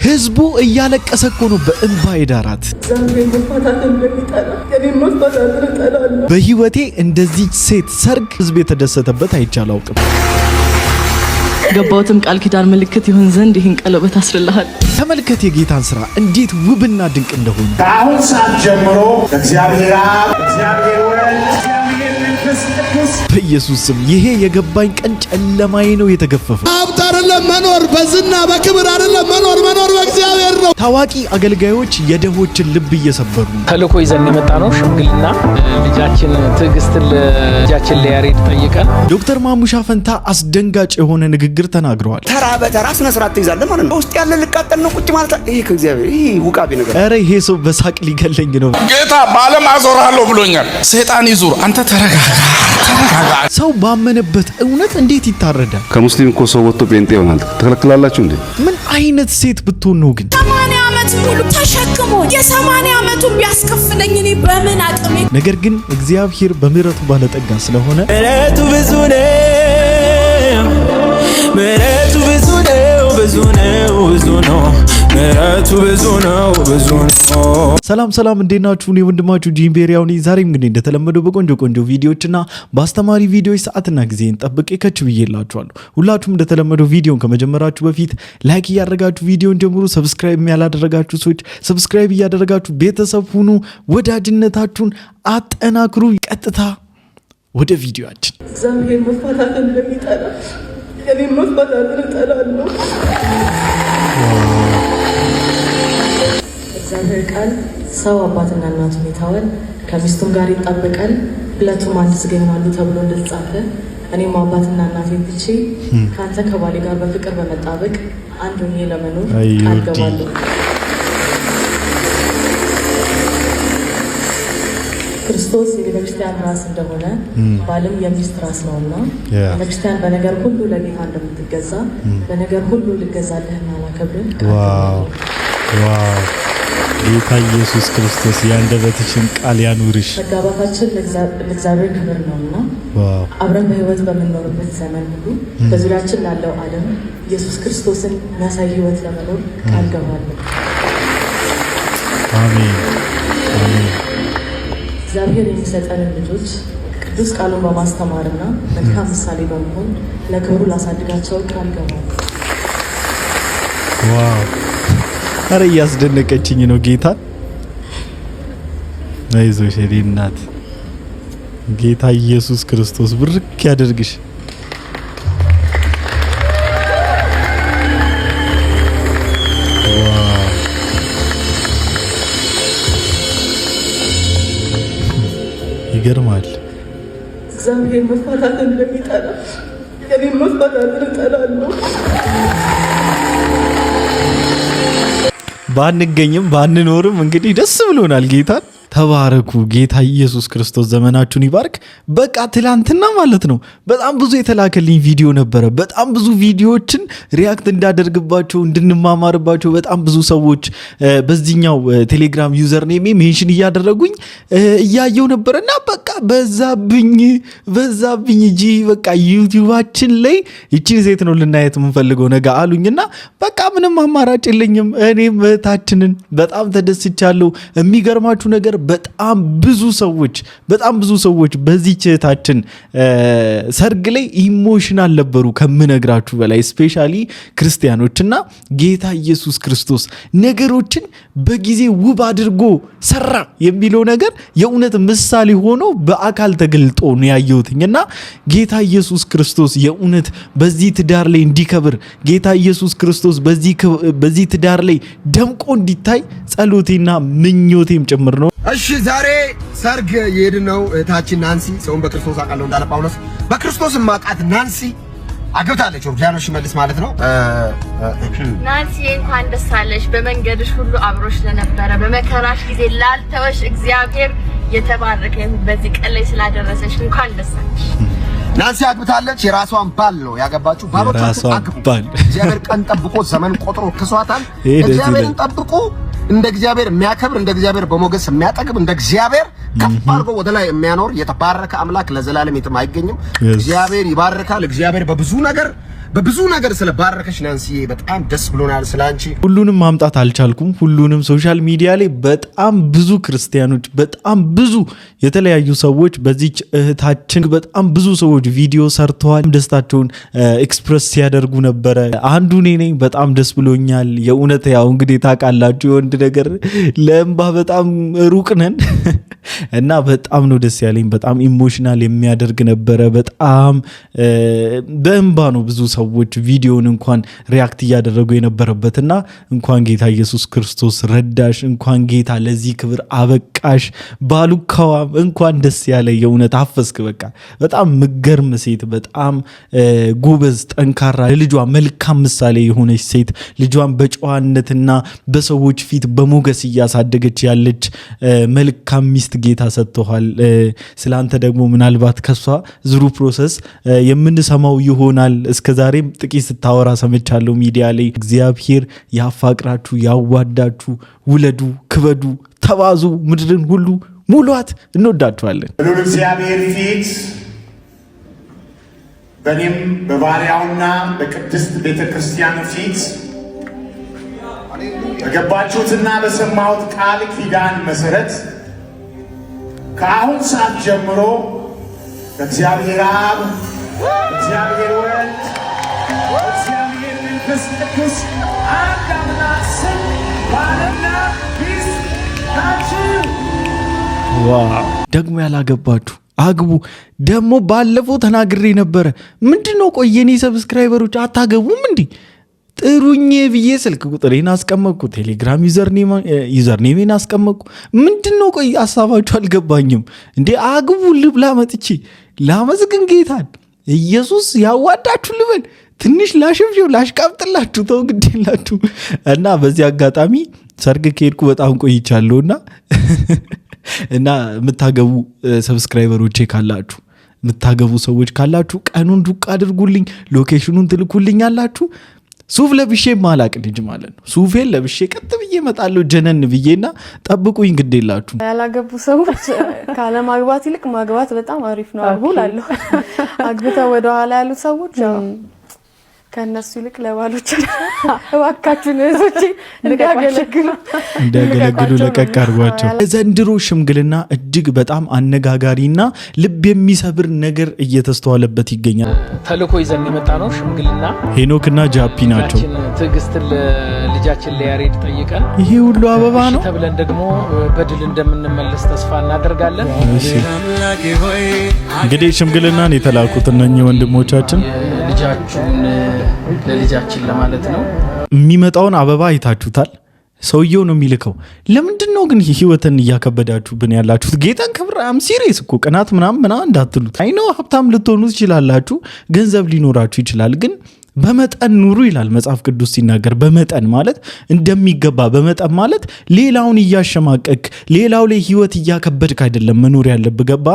ህዝቡ እያለቀሰ እኮ ነው በእንባ የዳራት። በህይወቴ እንደዚህ ሴት ሰርግ ህዝብ የተደሰተበት አይቻል አውቅም። ገባውትም ቃል ኪዳን ምልክት ይሁን ዘንድ ይህን ቀለበት አስርልሃል። ተመልከት የጌታን ስራ እንዴት ውብና ድንቅ እንደሆነ። ከአሁን ሰዓት ጀምሮ እግዚአብሔር አብ፣ እግዚአብሔር ወልድ፣ እግዚአብሔር መንፈስ ቅዱስ በኢየሱስ ስም ይሄ የገባኝ ቀን ጨለማዬ ነው የተገፈፈው። ሀብት አይደለም መኖር፣ በዝና በክብር አይደለም መኖር በእግዚአብሔር ነው። ታዋቂ አገልጋዮች የደሆችን ልብ እየሰበሩ ተልኮ ይዘን የመጣ ነው። ሽምግልና ልጃችን ትዕግስትን ልጃችን ለያሬድ ጠይቀን ዶክተር ማሙሻ ፈንታ አስደንጋጭ የሆነ ንግግር ተናግረዋል። ተራ በተራ ስነ ስርዓት ትይዛለህ ማለት ነው። ውስጥ ያለ ልቃጠል ነው ቁጭ ማለት ይሄ ከእግዚአብሔር ይሄ ውቃቢ ነገር። ኧረ ይሄ ሰው በሳቅ ሊገለኝ ነው። ጌታ ባለም አዞራለሁ ብሎኛል። ሰይጣን ይዙር፣ አንተ ተረጋጋ። ሰው ባመነበት እውነት እንዴት ይታረዳል? ከሙስሊም እኮ ሰው ወጥቶ ጴንጤ ይሆናል። ተከለክላላችሁ እንዴ? ምን አይነት ሴት ብትሆን ነው ግን 80 ዓመት ሙሉ ተሸክሞ የ80 ዓመቱን ቢያስከፍለኝ እኔ በምን አቅሜ? ነገር ግን እግዚአብሔር በምህረቱ ባለጠጋ ስለሆነ ምህረቱ ብዙ ነው፣ ምህረቱ ብዙ ነው፣ ብዙ ነው፣ ብዙ ነው፣ ምህረቱ ብዙ ነው፣ ብዙ ነው። ሰላም እንዴት ናችሁ? እኔ ወንድማችሁ ጂምቤሪያው ነኝ። ዛሬም እንግዲህ እንደተለመደው በቆንጆ ቪዲዮዎችና በአስተማሪ ቪዲዮዎች ሰዓትና ጊዜን ጠብቄ ከች ብዬላችኋለሁ። ሁላችሁም እንደተለመደው ቪዲዮን ከመጀመራችሁ በፊት ላይክ እያደረጋችሁ ቪዲዮን ጀምሩ። ሰብስክራይብ ያላደረጋችሁ ሰዎች ሰብስክራይብ እያደረጋችሁ ቤተሰብ ሁኑ። ወዳጅነታችሁን አጠናክሩ። ቀጥታ ወደ ቪዲዮአችን። እግዚአብሔር መፋታትን እንደሚጠላ እኔ መፋታትን እጠላለሁ። እግዚአብሔር ቃል ሰው አባትና እናቱን ይተዋል፣ ከሚስቱም ጋር ይጣበቃል፣ ሁለቱም አንድ ሥጋ ይሆናሉ ተብሎ እንደተጻፈ እኔም አባትና እናቴን ትቼ ከአንተ ከባሌ ጋር በፍቅር በመጣበቅ አንድ ሆኜ ለመኖር ቃል ገባለሁ። ክርስቶስ የቤተክርስቲያን ራስ እንደሆነ ባልም የሚስት ራስ ነውና ቤተክርስቲያን በነገር ሁሉ ለጌታ እንደምትገዛ በነገር ሁሉ ልገዛልህና ላከብርህ። ዋው! ጌታ ኢየሱስ ክርስቶስ ያንደበትሽን ቃል ያኑርሽ። መጋባታችን ለእግዚአብሔር ክብር ነውና አብረን በህይወት በምንኖርበት ዘመን ሁሉ በዙሪያችን ላለው ዓለም ኢየሱስ ክርስቶስን የሚያሳይ ህይወት ለመኖር ቃል ገባለሁ። አሜን። እግዚአብሔር የሚሰጠንን ልጆች ቅዱስ ቃሉን በማስተማርና መልካም ምሳሌ በመሆን ለክብሩ ላሳድጋቸው ቃል ገባለሁ። ዋው! አረ እያስደነቀችኝ ነው ጌታ። አይዞሽ የኔ እናት፣ ጌታ ኢየሱስ ክርስቶስ ብርክ ያደርግሽ። ይገርማል። እግዚአብሔር መፋታትን እንደሚጠላ እኔ መፋታትን እጠላለሁ። ባንገኝም ባንኖርም እንግዲህ ደስ ብሎናል ጌታን። ተባረኩ። ጌታ ኢየሱስ ክርስቶስ ዘመናችሁን ይባርክ። በቃ ትላንትና ማለት ነው በጣም ብዙ የተላከልኝ ቪዲዮ ነበረ። በጣም ብዙ ቪዲዮዎችን ሪያክት እንዳደርግባቸው እንድንማማርባቸው በጣም ብዙ ሰዎች በዚህኛው ቴሌግራም ዩዘር ኔም ሜንሽን እያደረጉኝ እያየው ነበርና በቃ በዛብኝ እንጂ በቃ ዩቲዩባችን ላይ እቺን ሴት ነው ልናየት የምንፈልገው ነገ አሉኝና በቃ ምንም አማራጭ የለኝም። እኔም እህታችንን በጣም ተደስቻለሁ። የሚገርማችሁ ነገር በጣም ብዙ ሰዎች በዚህ እህታችን ሰርግ ላይ ኢሞሽናል ነበሩ ከምነግራችሁ በላይ ስፔሻሊ ክርስቲያኖችና ጌታ ኢየሱስ ክርስቶስ ነገሮችን በጊዜ ውብ አድርጎ ሰራ የሚለው ነገር የእውነት ምሳሌ ሆኖ በአካል ተገልጦ ነው ያየሁትኝና ጌታ ኢየሱስ ክርስቶስ የእውነት በዚህ ትዳር ላይ እንዲከብር ጌታ ኢየሱስ ክርስቶስ በዚህ ትዳር ላይ ደምቆ እንዲታይ ጸሎቴና ምኞቴም ጭምር ነው። እሺ ዛሬ ሰርግ የሄድን ነው። እህታችን ናንሲ ሰውን በክርስቶስ አውቃለሁ እንዳለ ጳውሎስ በክርስቶስ ማቃት ናንሲ አግብታለች። ኦርዲያኖሽ መልስ ማለት ነው። ናንሲ እንኳን ደስ አለሽ። በመንገድሽ ሁሉ አብሮሽ ለነበረ በመከራሽ ጊዜ ላልተወሽ እግዚአብሔር የተባረከ ይሁን። በዚህ ቀን ላይ ስላደረሰሽ እንኳን ደስ አለሽ። ናንሲ አግብታለች። የራሷን ባል ነው ያገባችሁ። ባሎቻችሁ አግቡ። እግዚአብሔር ቀን ጠብቆ ዘመን ቆጥሮ ከሷታል። እግዚአብሔርን ጠብቁ። እንደ እግዚአብሔር የሚያከብር እንደ እግዚአብሔር በሞገስ የሚያጠግብ እንደ እግዚአብሔር ከፍ አድርጎ ወደ ላይ የሚያኖር የተባረከ አምላክ ለዘላለም የትም አይገኝም። እግዚአብሔር ይባርካል። እግዚአብሔር በብዙ ነገር በብዙ ነገር ስለባረከሽ ናንሲዬ በጣም ደስ ብሎናል። ስላንቺ ሁሉንም ማምጣት አልቻልኩም። ሁሉንም ሶሻል ሚዲያ ላይ በጣም ብዙ ክርስቲያኖች በጣም ብዙ የተለያዩ ሰዎች በዚች እህታችን በጣም ብዙ ሰዎች ቪዲዮ ሰርተዋል። ደስታቸውን ኤክስፕረስ ሲያደርጉ ነበረ። አንዱ እኔ ነኝ። በጣም ደስ ብሎኛል። የእውነት ያው እንግዲህ ታውቃላችሁ የወንድ ነገር ለእንባ በጣም ሩቅ ነን እና በጣም ነው ደስ ያለኝ። በጣም ኢሞሽናል የሚያደርግ ነበረ። በጣም በእንባ ነው ብዙ ሰዎች ቪዲዮን እንኳን ሪያክት እያደረጉ የነበረበትና እንኳን ጌታ ኢየሱስ ክርስቶስ ረዳሽ፣ እንኳን ጌታ ለዚህ ክብር አበቃሽ ባሉካዋ እንኳን ደስ ያለ። የእውነት አፈስክ። በቃ በጣም ምገርም ሴት፣ በጣም ጎበዝ፣ ጠንካራ፣ ለልጇ መልካም ምሳሌ የሆነች ሴት፣ ልጇን በጨዋነትና በሰዎች ፊት በሞገስ እያሳደገች ያለች መልካም ሚስት ጌታ ሰጥቷል። ስላንተ ደግሞ ምናልባት ከሷ ዝሩ ፕሮሰስ የምንሰማው ይሆናል። እስከዛሬም ጥቂት ስታወራ ሰምቻለሁ ሚዲያ ላይ። እግዚአብሔር ያፋቅራችሁ፣ ያዋዳችሁ፣ ውለዱ፣ ክበዱ፣ ተባዙ፣ ምድርን ሁሉ ሙሏት። እንወዳችኋለን። እግዚአብሔር ፊት በእኔም በባሪያውና በቅድስት ቤተክርስቲያን ፊት በገባችሁትና በሰማሁት ቃል ኪዳን መሰረት ከአሁን ሰዓት ጀምሮ በእግዚአብሔር አብ፣ በእግዚአብሔር ወልድ፣ በእግዚአብሔር መንፈስ ቅዱስ አንድ አምላክ ስም ባልና ሚስት ናችሁ። ዋው! ደግሞ ያላገባችሁ አግቡ። ደግሞ ባለፈው ተናግሬ ነበረ። ምንድነው ቆይ የኔ ሰብስክራይበሮች አታገቡም እንዴ? ጥሩኝ ብዬ ስልክ ቁጥሬን አስቀመጥኩ፣ ቴሌግራም ዩዘርኔሜን አስቀመጥኩ። ምንድነው ቆይ ሀሳባችሁ አልገባኝም እንዴ? አግቡ ልብላ መጥቼ ላመስግን ጌታን። ኢየሱስ ያዋዳችሁ ልበል። ትንሽ ላሽፍሽው ላሽቃብጥላችሁ ተው ግዴላችሁ። እና በዚህ አጋጣሚ ሰርግ ከሄድኩ በጣም ቆይቻለሁና እና የምታገቡ ሰብስክራይበሮቼ ካላችሁ፣ የምታገቡ ሰዎች ካላችሁ ቀኑን ዱቅ አድርጉልኝ፣ ሎኬሽኑን ትልኩልኝ አላችሁ። ሱፍ ለብሼ ማላቅ ልጅ ማለት ነው። ሱፌን ለብሼ ቀጥ ብዬ እመጣለሁ ጀነን ብዬና ጠብቁኝ ግዴላችሁ። ያላገቡ ሰዎች ካለማግባት ይልቅ ማግባት በጣም አሪፍ ነው አልኩላለሁ። አግብተው ወደ ኋላ ያሉ ሰዎች ከነሱ ይልቅ ለባሎች እባካችሁ እህቶቼ እንዲያገለግሉ ለቀቅ አድርጓቸው። ዘንድሮ ሽምግልና እጅግ በጣም አነጋጋሪና ልብ የሚሰብር ነገር እየተስተዋለበት ይገኛል። ተልኮ ይዘን የመጣ ነው ሽምግልና። ሄኖክና ጃፒ ናቸው። ትዕግስትን ለልጃችን ለያሬድ ጠይቀን ይሄ ሁሉ አበባ ነው ተብለን ደግሞ በድል እንደምንመለስ ተስፋ እናደርጋለን። እንግዲህ ሽምግልናን የተላኩት እነኚህ ወንድሞቻችን ልጃችሁን ለልጃችን ለማለት ነው። የሚመጣውን አበባ አይታችሁታል። ሰውየው ነው የሚልከው። ለምንድን ነው ግን ህይወትን እያከበዳችሁብን ያላችሁት? ጌታን ክብራም ሲሪየስ እኮ ቅናት ምናምን እንዳትሉት። አይ ነው ሀብታም ልትሆኑ ትችላላችሁ፣ ገንዘብ ሊኖራችሁ ይችላል። ግን በመጠን ኑሩ ይላል መጽሐፍ ቅዱስ ሲናገር። በመጠን ማለት እንደሚገባ፣ በመጠን ማለት ሌላውን እያሸማቀቅ ሌላው ላይ ህይወት እያከበድክ አይደለም መኖር ያለብህ። ገባ?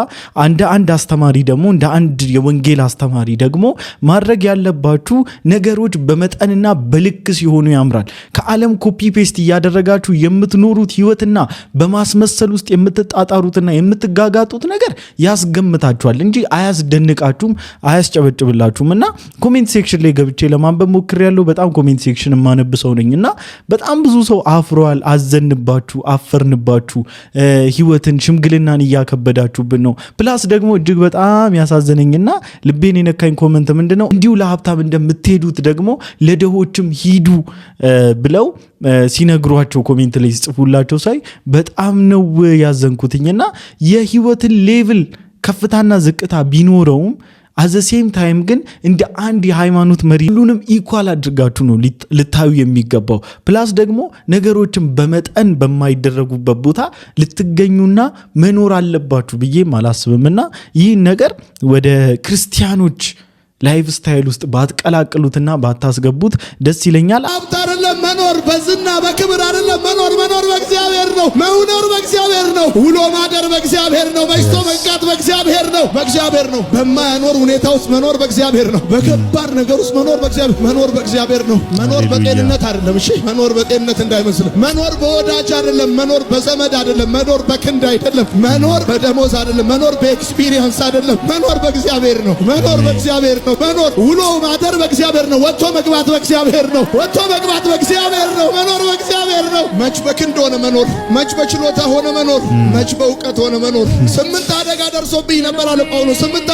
እንደ አንድ አስተማሪ ደግሞ እንደ አንድ የወንጌል አስተማሪ ደግሞ ማድረግ ያለባችሁ ነገሮች በመጠንና በልክ ሲሆኑ ያምራል። ከዓለም ኮፒ ፔስት እያደረጋችሁ የምትኖሩት ህይወትና በማስመሰል ውስጥ የምትጣጣሩትና የምትጋጋጡት ነገር ያስገምታችኋል እንጂ አያስደንቃችሁም፣ አያስጨበጭብላችሁም። እና ኮሜንት ሴክሽን ላይ ገብቼ ለማንበብ ሞክሬያለሁ። በጣም ኮሜንት ሴክሽን የማነብ ሰው ነኝና በጣም ብዙ ሰው አፍሯል፣ አዘንባችሁ፣ አፈርንባችሁ፣ ህይወትን ሽምግልናን እያከበዳችሁብን ነው። ፕላስ ደግሞ እጅግ በጣም ያሳዘነኝና ልቤን የነካኝ ኮመንት ምንድነው? እንዲሁ ለሀብታም እንደምትሄዱት ደግሞ ለደሆችም ሂዱ ብለው ሲነግሯቸው ኮሜንት ላይ ሲጽፉላቸው ሳይ በጣም ነው ያዘንኩትኝና የህይወትን ሌቭል ከፍታና ዝቅታ ቢኖረውም አዘሴም ታይም ግን እንደ አንድ የሃይማኖት መሪ ሁሉንም ኢኳል አድርጋችሁ ነው ልታዩ የሚገባው። ፕላስ ደግሞ ነገሮችን በመጠን በማይደረጉበት ቦታ ልትገኙና መኖር አለባችሁ ብዬም አላስብምና ይህን ነገር ወደ ክርስቲያኖች ላይፍ ስታይል ውስጥ ባትቀላቅሉትና ባታስገቡት ደስ ይለኛል። ሀብት አይደለም መኖር፣ በዝና በክብር አይደለም መኖር። መኖር በእግዚአብሔር ነው። መኖር በእግዚአብሔር ነው። ውሎ ማደር በእግዚአብሔር ነው። መሽቶ መንቃት በእግዚአብሔር ነው። በእግዚአብሔር ነው። በማያኖር ሁኔታ ውስጥ መኖር በእግዚአብሔር ነው። በከባድ ነገር ውስጥ መኖር በእግዚአብሔር ነው። መኖር በጤንነት አይደለም። እሺ መኖር በጤንነት እንዳይመስል። መኖር በወዳጅ አይደለም። መኖር በዘመድ አይደለም። መኖር በክንድ አይደለም። መኖር በደሞዝ አይደለም። መኖር በኤክስፒሪየንስ አይደለም። መኖር በእግዚአብሔር ነው። መኖር በእግዚአብሔር ነው። መኖር ውሎ ማደር በእግዚአብሔር ነው። ወጥቶ መግባት በእግዚአብሔር ነው። ወጥቶ መግባት በእግዚአብሔር ነው። መኖር በእግዚአብሔር ነው። መች በክንድ ሆነ መኖር፣ መች በችሎታ ሆነ መኖር፣ መች በእውቀት ሆነ መኖር። 8 አደጋ ደርሶብኝ ነበር አለ ጳውሎስ። 8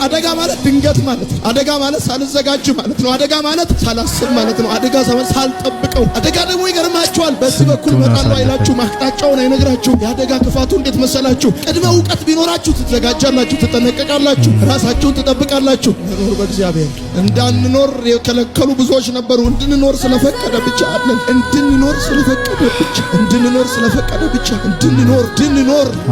አደጋ ማለት ድንገት ማለት ነው። አደጋ ማለት ሳልዘጋጅ ማለት ነው። አደጋ ማለት ሳላስብ ማለት ነው። አደጋ ሳልጠብቀው። አደጋ ደግሞ ይገርማችኋል፣ በዚህ በኩል መጣለው አይላችሁ፣ ማቅጣጫውን አይነግራችሁ። የአደጋ ክፋቱ እንዴት መሰላችሁ? ቅድመ እውቀት ቢኖራችሁ ትዘጋጃላችሁ፣ ትጠነቀቃላችሁ፣ ራሳችሁን ትጠብቃላችሁ። መኖር በእግዚአብሔር እንዳንኖር የከለከሉ ብዙዎች ነበሩ። እንድንኖር ስለፈቀደ ብቻ አለን። እንድንኖር ስለፈቀደ ብቻ እንድንኖር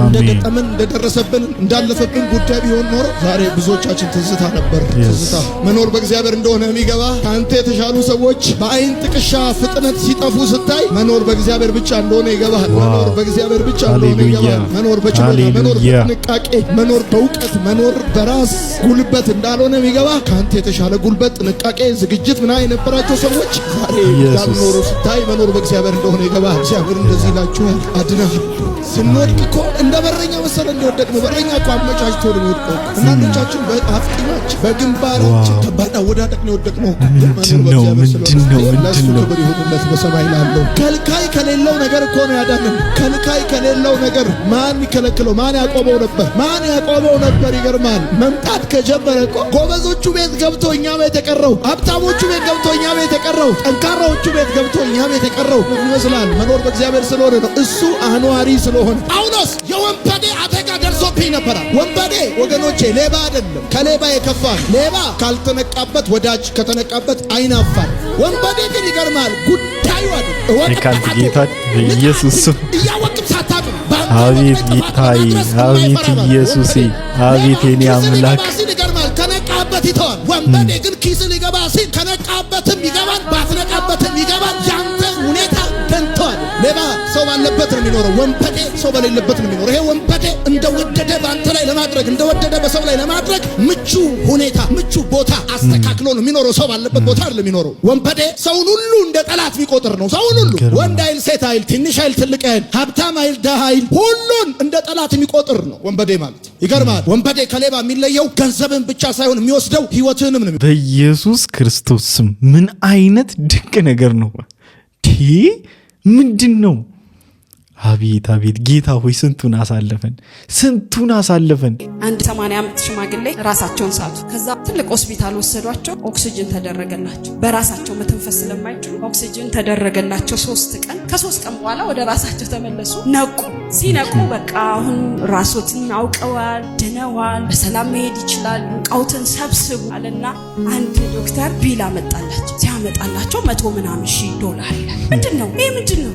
እንደገጠመን እንደደረሰብን እንዳለፈብን ጉዳይ ቢሆን ኖሮ ዛሬ ብዙዎቻችን ትዝታ ነበር። ትዝታ መኖር በእግዚአብሔር እንደሆነ የሚገባ ከአንተ የተሻሉ ሰዎች በአይን ጥቅሻ ፍጥነት ሲጠፉ ስታይ መኖር በእግዚአብሔር ብቻ እንደሆነ ይገባል። መኖር በእግዚአብሔር ብቻ እንደሆነ ይገባል። መኖር በችሎታ፣ መኖር በጥንቃቄ፣ መኖር በእውቀት፣ መኖር በራስ ጉልበት እንዳልሆነ የሚገባ ከአንተ የተሻለ ጉልበት፣ ጥንቃቄ፣ ዝግጅት ምና የነበራቸው ሰዎች ዛሬ እንዳልኖሩ ስታይ መኖር በእግዚአብሔር እንደሆነ ይገባል። እግዚአብሔር እንደዚህ ይላችኋል፣ አድነህ ስንወድቅ እኮ እንደ በረኛ መሰለ እንደወደቅ ነው። በረኛ እኮ አመቻችቶ ነው የወደቀው። እናቶቻችን በአፍጢማችን በግንባራችን ከባድ አወዳደቅ ነው የወደቅነው። ምንድነው ክብር ይሁንለት በሰማይ ላለው። ከልካይ ከሌለው ነገር እኮ ነው ያዳነን። ከልካይ ከሌለው ነገር ማን ይከለክለው? ማን ያቆመው ነበር? ይገርማል። መምጣት ከጀመረ እኮ ጎበዞቹ ቤት ገብቶ እኛ ቤት የቀረው፣ ሀብታሞቹ ቤት ገብቶ እኛ ቤት የቀረው፣ ጠንካራዎቹ ቤት ገብቶ እኛ ቤት የቀረው ምን ይመስላል? መኖር በእግዚአብሔር ስለሆነ ነው። እሱ አኗሪ ስለሆነ። ጳውሎስ የወንበዴ አደጋ ደርሶብኝ ነበር። ወንበዴ ወገኖቼ ሌባ አይደለም፣ ከሌባ የከፋ ሌባ ካልተነቃበት ወዳጅ፣ ከተነቃበት አይናፋር። ወንበዴ ግን ይገርማል ጉዳዩ አይደል። ጌታ በኢየሱስ እያወቅም ሳታውቅም አቤት ጌታዬ፣ አቤት ኢየሱሴ፣ አቤት የኔ አምላክ ይገርማል። ከነቃበት ይተዋል። ወንበዴ ግን ኪስ ሊገባ ሲል ከነቃበትም ይገባል፣ ባትነቃበትም ይገባል። ያንተ ሁኔታ ተንቷል። ሌባ ሰው ባለበት ነው የሚኖረው። ወንበዴ ሰው በሌለበት ነው የሚኖረው። ይሄ ወንበዴ እንደወደደ በአንተ ላይ ለማድረግ፣ እንደወደደ በሰው ላይ ለማድረግ ምቹ ሁኔታ፣ ምቹ ቦታ አስተካክሎ ነው የሚኖረው። ሰው ባለበት ቦታ አይደለም የሚኖረው። ወንበዴ ሰውን ሁሉ እንደ ጠላት የሚቆጥር ነው። ሰውን ሁሉ ወንድ አይል፣ ሴት አይል፣ ትንሽ አይል፣ ትልቅ አይል፣ ሀብታም አይል፣ ደሃ አይል፣ ሁሉን እንደ ጠላት የሚቆጥር ነው ወንበዴ ማለት። ይገርማል። ወንበዴ ከሌባ የሚለየው ገንዘብን ብቻ ሳይሆን የሚወስደው ህይወትህንም ነው። በኢየሱስ ክርስቶስ ስም ምን አይነት ድንቅ ነገር ነው! ምንድን ነው? አቤት አቤት ጌታ ሆይ ስንቱን አሳለፈን። አንድ 80 ዓመት ሽማግሌ ራሳቸውን ሳቱ። ከዛ ትልቅ ሆስፒታል ወሰዷቸው። ኦክሲጅን ተደረገላቸው። በራሳቸው መተንፈስ ስለማይችሉ ኦክሲጅን ተደረገላቸው 3 ቀን። ከ3 ቀን በኋላ ወደ ራሳቸው ተመለሱ። ነቁ። ሲነቁ በቃ አሁን ራሶትን አውቀዋል፣ ድነዋል፣ በሰላም መሄድ ይችላሉ፣ እቃዎትን ሰብስቡ አለና አንድ ዶክተር ቢል አመጣላቸው። ሲያመጣላቸው $100,000 ይላል። ምንድነው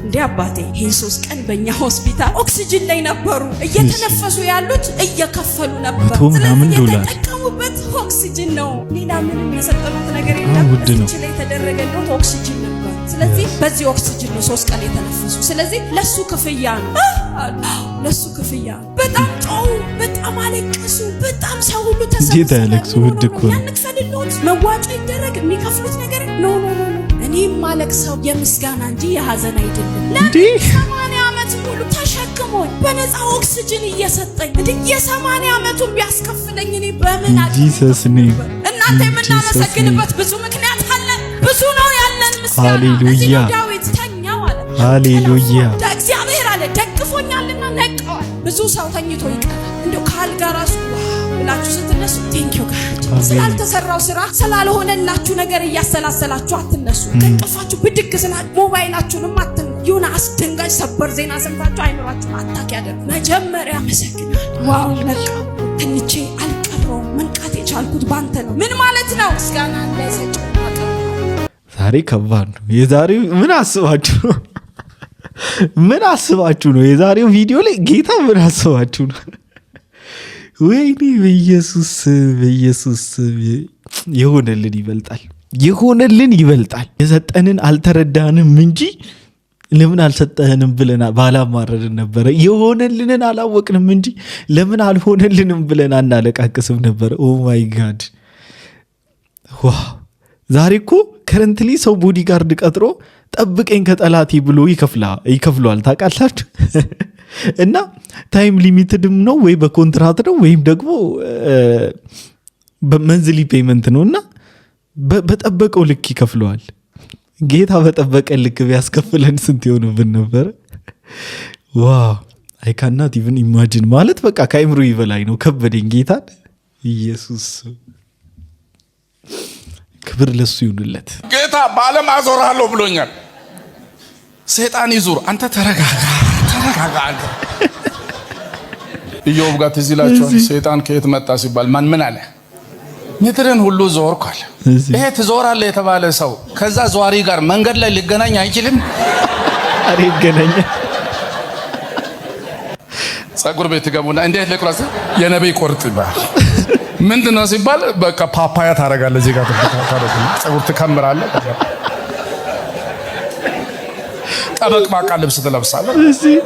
እንዴ አባቴ? ይሄን 3 ቀን በእኛ ሆስፒታል ኦክሲጅን ላይ ነበሩ፣ እየተነፈሱ ያሉት እየከፈሉ ነበር። ስለዚህ የተጠቀሙበት ኦክሲጅን ነው። ሌላ ምንም የሰጠኑት ነገር የለም። እዚህ ላይ የተደረገለት ኦክሲጅን ነበር። ስለዚህ በዚህ ኦክሲጅን ነው 3 ቀን የተነፈሱ። ስለዚህ ለሱ ክፍያ ነው። በጣም ጮው፣ በጣም አለቀሱ። በጣም ሰው ሁሉ ተሰብስበው ያንክፈልሉት መዋጮ ይደረግ የሚከፍሉት ነገር ኖ እኔም ማለቅሰው የምስጋና እንጂ የሐዘን አይደለም። ለ80 ዓመት ሙሉ ተሸክሞኝ በነፃ ኦክሲጅን እየሰጠኝ የ80 ዓመቱን ቢያስከፍለኝ እኔ በምን እናንተ የምናመሰግንበት ብዙ ምክንያት አለን። ብዙ ነው ያለን ምስጋና። ሃሌሉያ ዳዊት ተኛ ማለት ሃሌሉያ እግዚአብሔር አለ ደግፎኛልና ነቀዋል። ብዙ ሰው ተኝቶ ይቀራል። እንደው ካልጋ ራሱ ብላችሁ ስትነሱ ቴንኪው ጋር ስላልተሰራው ስራ ስላልሆነላችሁ ነገር እያሰላሰላችሁ አትነሱ። ከእንቅልፋችሁ ብድግ ስላል ሞባይላችሁንም አትነሱ። የሆነ አስደንጋጭ ሰበር ዜና ሰምታችሁ አይምራችሁን አታክ ያደርግ። መጀመሪያ መሰግናል። ዋው ነቃ ተኝቼ አልቀረውም። መንቃት የቻልኩት ባንተ ነው። ምን ማለት ነው? ምስጋና ለሰጭ ዛሬ ከባድ ነው። የዛሬው ምን አስባችሁ ነው? የዛሬው ቪዲዮ ላይ ጌታ ምን አስባችሁ ነው? ወይኔ በኢየሱስ የሆነልን ይበልጣል። የሰጠንን አልተረዳንም እንጂ ለምን አልሰጠህንም ብለን ባላማረርን ነበረ። የሆነልንን አላወቅንም እንጂ ለምን አልሆነልንም ብለን አናለቃቅስም ነበረ። ኦ ማይ ጋድ ዋው! ዛሬ እኮ ከረንትሊ ሰው ቦዲጋርድ ቀጥሮ ጠብቀኝ ከጠላቴ ብሎ ይከፍለዋል ታውቃላችሁ። እና ታይም ሊሚትድም ነው ወይ በኮንትራት ነው ወይም ደግሞ በመንዝሊ ፔመንት ነው እና በጠበቀው ልክ ይከፍለዋል። ጌታ በጠበቀ ልክ ቢያስከፍለን ስንት ይሆንብን ነበር? ዋው አይ ካናት ኢቭን ኢማጂን ማለት በቃ ከአይምሮ ይበላይ ነው። ከበደኝ ጌታን ኢየሱስ ክብር ለሱ ይሁንለት። ጌታ በዓለም አዞርሃለሁ ብሎኛል። ሰይጣን ይዙር፣ አንተ ተረጋጋ። አንተ ኢዮብ ጋር ትዝ ይላችኋል። ሰይጣን ከየት መጣ ሲባል ምን አለ? ምድርን ሁሉ ዞርኳል። ይሄ ትዞራለህ የተባለ ሰው ከዛ ዟሪ ጋር መንገድ ላይ ሊገናኝ አይችልም። አሬ ይገናኝ። ጸጉር ቤት ገቡና እንዴት ለቁራስ የነብይ ቆርጥ ይባል ምንድነው ሲባል በቃ ፓፓያ ታረጋለህ፣ እዚህ ጋር ታረጋለህ፣ ጸጉር ትከምራለህ፣ ጠበቅ ባቃ ልብስ ትለብሳለህ። እዚህ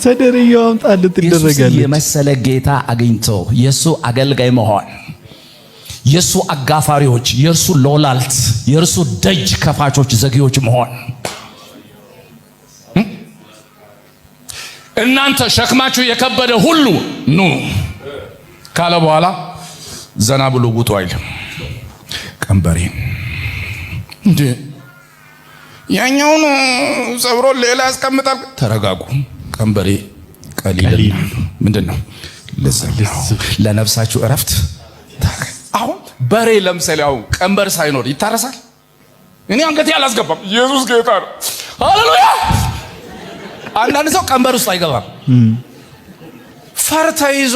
ሰደርያው አምጣልህ ትደረጋለህ። የመሰለ ጌታ አግኝቶ የሱ አገልጋይ መሆን፣ የሱ አጋፋሪዎች፣ የሱ ሎላልት፣ የሱ ደጅ ከፋቾች፣ ዘጊዎች መሆን። እናንተ ሸክማችሁ የከበደ ሁሉ ኑ ካለ በኋላ ዘና ብሎ ውጡ አይልም። ቀንበሬ እንዴ ያኛውን ጸብሮ ሌላ ያስቀምጣል። ተረጋጉ። ቀንበሬ ቀሊል ምንድነው? ለነፍሳችሁ እረፍት። አሁን በሬ ለምሳሌ አሁን ቀንበር ሳይኖር ይታረሳል? እኔ አንገቴ አላስገባም። ኢየሱስ ጌታ ነው። ሃሌሉያ። አንዳንድ ሰው ቀንበር ውስጥ አይገባም። ፈርተ ይዞ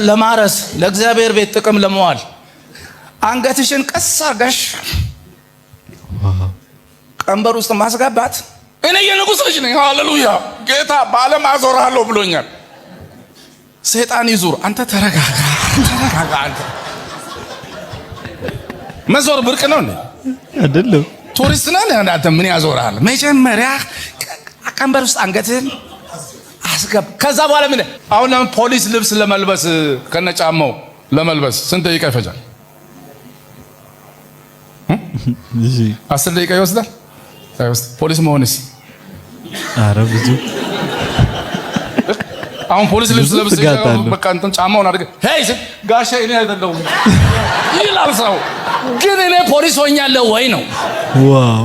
ለማረስ ለእግዚአብሔር ቤት ጥቅም ለመዋል አንገትሽን ቀስ አርጋሽ ቀንበር ውስጥ ማስገባት። እኔ የንጉሥ ልጅ ነኝ። ሃሌሉያ። ጌታ በዓለም አዞርሃለሁ ብሎኛል። ሰይጣን ይዙር፣ አንተ ተረጋጋ። አንተ መዞር ብርቅ ነው እንዴ? አይደለም። ቱሪስት ነህ አንተ። ምን ያዞርሃል? መጀመሪያ ቀንበር ውስጥ አንገትህን አስገባ። ከዛ በኋላ ምን? አሁን ለምን ፖሊስ ልብስ ለመልበስ ከነጫማው ለመልበስ ስንት ደቂቃ ይፈጃል? 10 ደቂቃ ይወስዳል። ፖሊስ መሆንስ? ኧረ ብዙ። አሁን ፖሊስ ልብስ ለብስ በቃ እንትን ጫማውን አድርገህ ሄይ ጋሼ እኔ አይደለሁም ይላል ሰው። ግን እኔ ፖሊስ ሆኛለሁ ወይ ነው? ዋው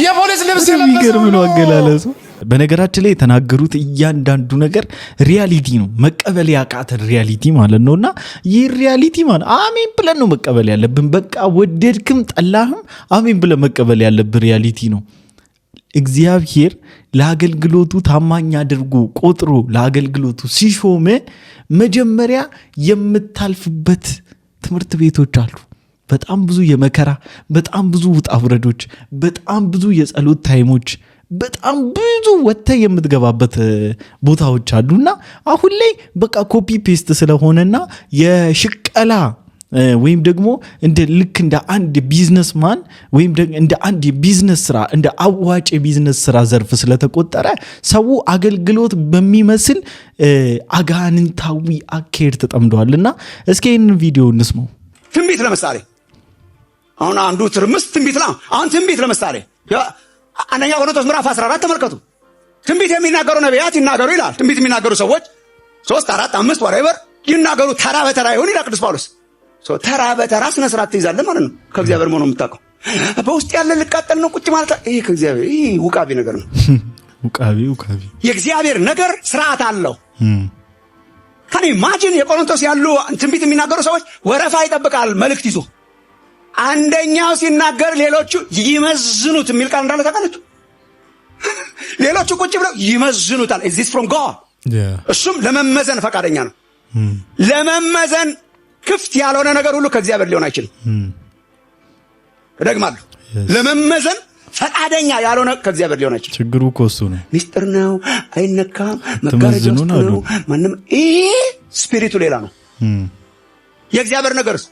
የፖሊስ ልብስ የሚገርም ነው አገላለጹ። በነገራችን ላይ የተናገሩት እያንዳንዱ ነገር ሪያሊቲ ነው። መቀበል ያቃተን ሪያሊቲ ማለት ነውና ይህ ሪያሊቲ ማለት አሜን ብለን ነው መቀበል ያለብን። በቃ ወደድክም ጠላህም አሜን ብለን መቀበል ያለብን ሪያሊቲ ነው። እግዚአብሔር ለአገልግሎቱ ታማኝ አድርጎ ቆጥሮ ለአገልግሎቱ ሲሾመ መጀመሪያ የምታልፍበት ትምህርት ቤቶች አሉ። በጣም ብዙ የመከራ፣ በጣም ብዙ ውጣ ውረዶች፣ በጣም ብዙ የጸሎት ታይሞች፣ በጣም ብዙ ወጥተህ የምትገባበት ቦታዎች አሉና አሁን ላይ በቃ ኮፒ ፔስት ስለሆነና የሽቀላ ወይም ደግሞ ልክ እንደ አንድ ቢዝነስማን ወይም እንደ አንድ የቢዝነስ ስራ እንደ አዋጭ የቢዝነስ ስራ ዘርፍ ስለተቆጠረ ሰው አገልግሎት በሚመስል አጋንንታዊ አካሄድ ተጠምደዋልና እስኪ ይህንን ቪዲዮ እንስማው። ትንቢት ለምሳሌ አሁን አንዱ ትርምስ ትንቢት ነው። አሁን ትንቢት ለምሳሌ አንደኛ ቆሮንቶስ ምዕራፍ 14 ተመልከቱ። ትንቢት የሚናገሩ ነቢያት ይናገሩ ይላል። ትንቢት የሚናገሩ ሰዎች 3 4 5 ወራይበር ይናገሩ ተራ በተራ ይሁን ይላል ቅዱስ ጳውሎስ። ተራ በተራ ስነ ስርዓት ትይዛለህ ማለት ነው። ከእግዚአብሔር መሆኑ የምታውቀው በውስጥ ያለ ልቃጠል ነው ቁጭ ማለት ይሄ ከእግዚአብሔር ይሄ ውቃቢ ነገር ነው። ውቃቢ የእግዚአብሔር ነገር ስርዓት አለው። ካን ኢማጂን የቆሮንቶስ ያሉ ትንቢት የሚናገሩ ሰዎች ወረፋ ይጠብቃል መልእክት ይዞ አንደኛው ሲናገር ሌሎቹ ይመዝኑት የሚል ቃል እንዳለ ታውቃለች። ሌሎቹ ቁጭ ብለው ይመዝኑታል። is this from God? እሱም ለመመዘን ፈቃደኛ ነው። ለመመዘን ክፍት ያልሆነ ነገር ሁሉ ከእግዚአብሔር ሊሆን አይችልም። እደግማለሁ። ለመመዘን ፈቃደኛ ያልሆነ ከእግዚአብሔር ሊሆን አይችልም። ችግሩ እኮ እሱ ነው። ሚስጥር ነው፣ አይነካም፣ መጋረጃ ውስጥ ነው። ማንም ይሄ ስፒሪቱ ሌላ ነው። የእግዚአብሔር ነገርስ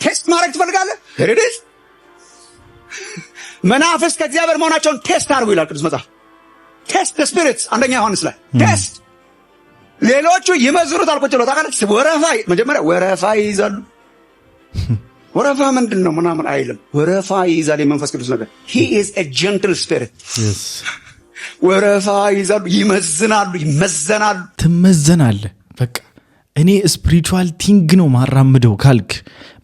ቴስት ማድረግ ትፈልጋለህ? ሄሬዲስ መናፍስት ከእግዚአብሔር መሆናቸውን ቴስት አድርጉ ይላል ቅዱስ መጽሐፍ። ቴስት the spirits አንደኛ ዮሐንስ ላይ ቴስት። ሌሎቹ ይመዝሩታል ቁጭ ብለው ታውቃለህ። መጀመሪያ ወረፋ ይይዛሉ። ወረፋ ምንድን ነው ምናምን አይልም። ወረፋ ይይዛል የመንፈስ ቅዱስ ነገር። he is a gentle spirit. ወረፋ ይይዛሉ፣ ይመዝናሉ፣ ይመዘናሉ። ትመዘናለህ። በቃ እኔ ስፒሪቹዋል ቲንግ ነው ማራምደው ካልክ፣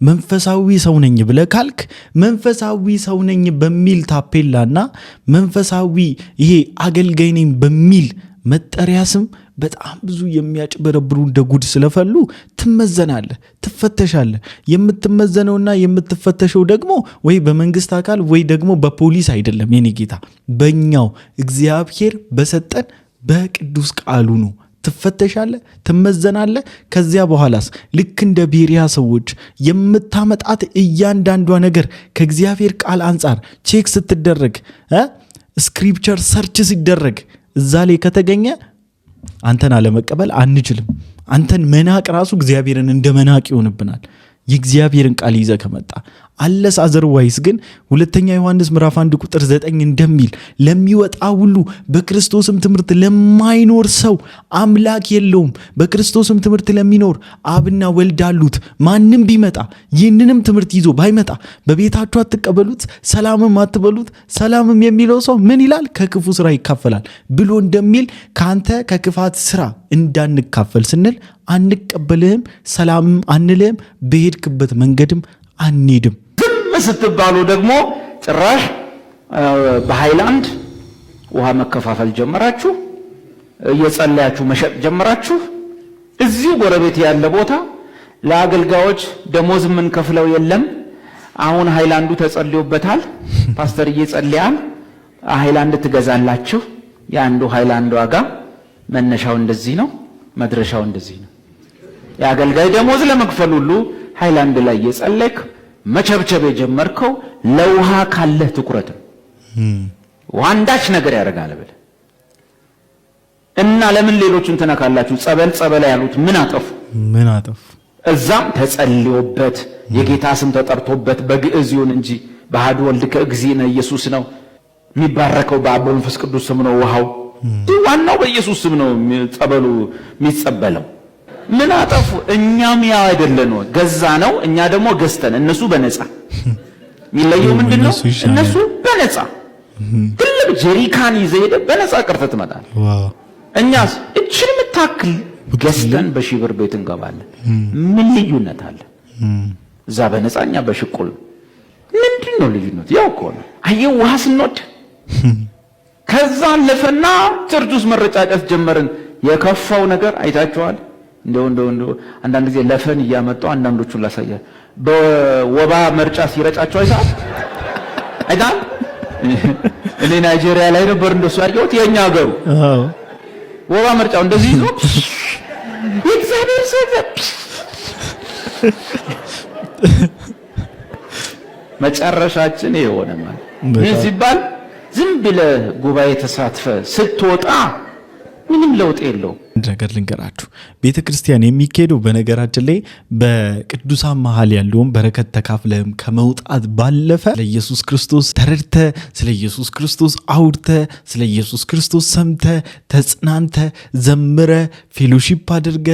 መንፈሳዊ ሰው ነኝ ብለህ ካልክ፣ መንፈሳዊ ሰው ነኝ በሚል ታፔላና መንፈሳዊ ይሄ አገልጋይ ነኝ በሚል መጠሪያ ስም በጣም ብዙ የሚያጭበረብሩ እንደ ጉድ ስለፈሉ ትመዘናለህ፣ ትፈተሻለህ። የምትመዘነውና የምትፈተሸው ደግሞ ወይ በመንግስት አካል ወይ ደግሞ በፖሊስ አይደለም። የኔ ጌታ በእኛው እግዚአብሔር በሰጠን በቅዱስ ቃሉ ነው። ትፈተሻለህ፣ ትመዘናለህ። ከዚያ በኋላስ ልክ እንደ ቤሪያ ሰዎች የምታመጣት እያንዳንዷ ነገር ከእግዚአብሔር ቃል አንጻር ቼክ ስትደረግ፣ ስክሪፕቸር ሰርች ሲደረግ እዛ ላይ ከተገኘ አንተን አለመቀበል አንችልም። አንተን መናቅ ራሱ እግዚአብሔርን እንደ መናቅ ይሆንብናል። የእግዚአብሔርን ቃል ይዘ ከመጣ አለስ አዘርዋይስ ግን ሁለተኛ ዮሐንስ ምዕራፍ 1 ቁጥር 9 እንደሚል ለሚወጣ ሁሉ በክርስቶስም ትምህርት ለማይኖር ሰው አምላክ የለውም። በክርስቶስም ትምህርት ለሚኖር አብና ወልድ አሉት። ማንም ቢመጣ ይህንንም ትምህርት ይዞ ባይመጣ በቤታችሁ አትቀበሉት፣ ሰላምም አትበሉት። ሰላምም የሚለው ሰው ምን ይላል? ከክፉ ስራ ይካፈላል ብሎ እንደሚል ካንተ ከክፋት ስራ እንዳንካፈል ስንል አንቀበልህም፣ ሰላምም አንልህም፣ በሄድክበት መንገድም አንሄድም። ዝም ስትባሉ ደግሞ ጭራሽ በሃይላንድ ውሃ መከፋፈል ጀመራችሁ፣ እየጸለያችሁ መሸጥ ጀመራችሁ። እዚሁ ጎረቤት ያለ ቦታ ለአገልጋዮች ደሞዝ ምን ከፍለው የለም። አሁን ሃይላንዱ ተጸልዮበታል፣ ፓስተር እየጸለያል፣ ሃይላንድ ትገዛላችሁ። የአንዱ ሃይላንድ ዋጋ መነሻው እንደዚህ ነው፣ መድረሻው እንደዚህ ነው። የአገልጋይ ደሞዝ ለመክፈል ሁሉ ሃይላንድ ላይ የጸለይክ መቸብቸብ የጀመርከው ለውሃ ካለ ትኩረት ነው። ዋንዳች ነገር ያደርጋል ብለህ እና ለምን ሌሎችን ተነካላችሁ? ጸበል ያሉት ምን አጠፉ? እዛም ተጸልዮበት የጌታ ስም ተጠርቶበት በግዕዝ ይሁን እንጂ በአሐዱ ወልድ ከእግዚእነ ኢየሱስ ነው የሚባረከው፣ በአብ በመንፈስ ቅዱስ ስም ነው ውሃው። ዋናው በኢየሱስ ስም ነው ጸበሉ የሚጸበለው። ምን አጠፉ? እኛም ያው አይደለን ነው ገዛ ነው፣ እኛ ደግሞ ገዝተን፣ እነሱ በነፃ። የሚለየው ምንድነው? እነሱ በነፃ ትልቅ ጀሪካን ይዘህ ሄደህ በነፃ ቀርተህ ትመጣለህ። እኛስ እችን የምታክል ገዝተን በሺህ ብር ቤት እንገባለን። ምን ልዩነት አለ? እዛ በነፃ፣ እኛ በሽቁል። ምንድነው ልዩነት? ያው እኮ ነው። አየህ ውሃ ስንወድ ከዛ አለፈና ቸርች ውስጥ መረጫጨት ጀመርን። የከፋው ነገር አይታችኋል። እንደው አንዳንድ ጊዜ ለፈን እያመጣው አንዳንዶቹን ላሳያል። በወባ መርጫ ሲረጫቸው አይታል። እኔ ናይጄሪያ ላይ ነበር እንደሱ ያየሁት። የኛ ሀገሩ ወባ መርጫው እንደዚህ ነው። እግዚአብሔር ሰው መጨረሻችን የሆነ ማለት ምን ሲባል ዝም ብለህ ጉባኤ ተሳትፈ ስትወጣ ምንም ለውጥ የለው። ነገር ልንገራችሁ፣ ቤተ ክርስቲያን የሚካሄደው በነገራችን ላይ በቅዱሳን መሃል ያለውን በረከት ተካፍለህም ከመውጣት ባለፈ ለኢየሱስ ክርስቶስ ተረድተ፣ ስለ ኢየሱስ ክርስቶስ አውርተ፣ ስለ ኢየሱስ ክርስቶስ ሰምተ፣ ተጽናንተ፣ ዘምረ፣ ፌሎሺፕ አድርገ፣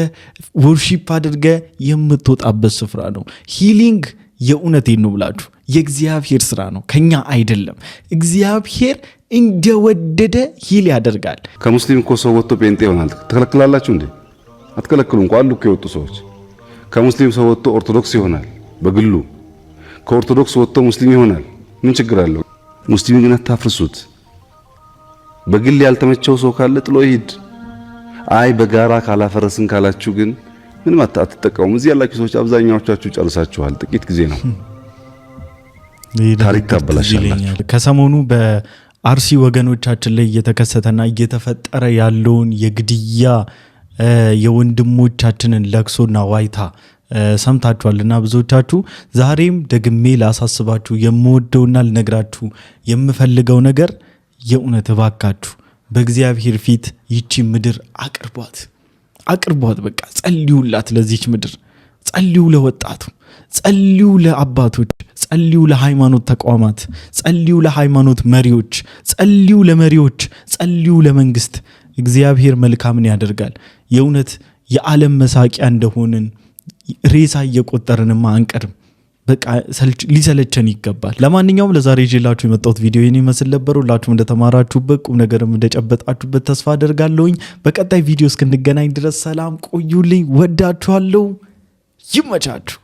ወርሺፕ አድርገ የምትወጣበት ስፍራ ነው። ሂሊንግ የእውነቴን ነው ብላችሁ የእግዚአብሔር ስራ ነው፣ ከኛ አይደለም። እግዚአብሔር እንደወደደ ሂል ያደርጋል። ከሙስሊም እኮ ሰው ወጥቶ ጴንጤ ይሆናል። ትከለክላላችሁ እንዴ? አትከለክሉ። እንኳን አሉ እኮ የወጡ ሰዎች። ከሙስሊም ሰው ወጥቶ ኦርቶዶክስ ይሆናል በግሉ፣ ከኦርቶዶክስ ወጥቶ ሙስሊም ይሆናል። ምን ችግር አለው? ሙስሊም ግን አታፍርሱት። በግል ያልተመቸው ሰው ካለ ጥሎ ይሄድ። አይ በጋራ ካላፈረስን ካላችሁ ግን ምንም አትጠቀሙም። እዚህ ያላችሁ ሰዎች አብዛኛዎቻችሁ ጨርሳችኋል። ጥቂት ጊዜ ነው። ታሪክ ታበላሻላችሁ። ከሰሞኑ በአርሲ ወገኖቻችን ላይ እየተከሰተና እየተፈጠረ ያለውን የግድያ የወንድሞቻችንን ለቅሶና ዋይታ ሰምታችኋልና ብዙዎቻችሁ፣ ዛሬም ደግሜ ላሳስባችሁ የምወደውና ልነግራችሁ የምፈልገው ነገር የእውነት እባካችሁ በእግዚአብሔር ፊት ይቺ ምድር አቅርቧት። በቃ ጸልዩላት ለዚች ምድር። ጸልዩ ለወጣቱ፣ ጸልዩ ለአባቶች፣ ጸልዩ ለሃይማኖት ተቋማት፣ ጸልዩ ለሃይማኖት መሪዎች፣ ጸልዩ ለመሪዎች፣ ጸልዩ ለመንግስት። እግዚአብሔር መልካምን ያደርጋል። የእውነት የዓለም መሳቂያ እንደሆንን ሬሳ እየቆጠርንማ አንቀርም። በቃ ሊሰለቸን ይገባል። ለማንኛውም ለዛሬ ይዤላችሁ የመጣሁት ቪዲዮ ይህን ይመስል ነበር። ሁላችሁም እንደተማራችሁበት ቁም ነገርም እንደጨበጣችሁበት ተስፋ አደርጋለሁኝ። በቀጣይ ቪዲዮ እስክንገናኝ ድረስ ሰላም ቆዩልኝ። ወዳችኋለሁ። ይመቻችሁ።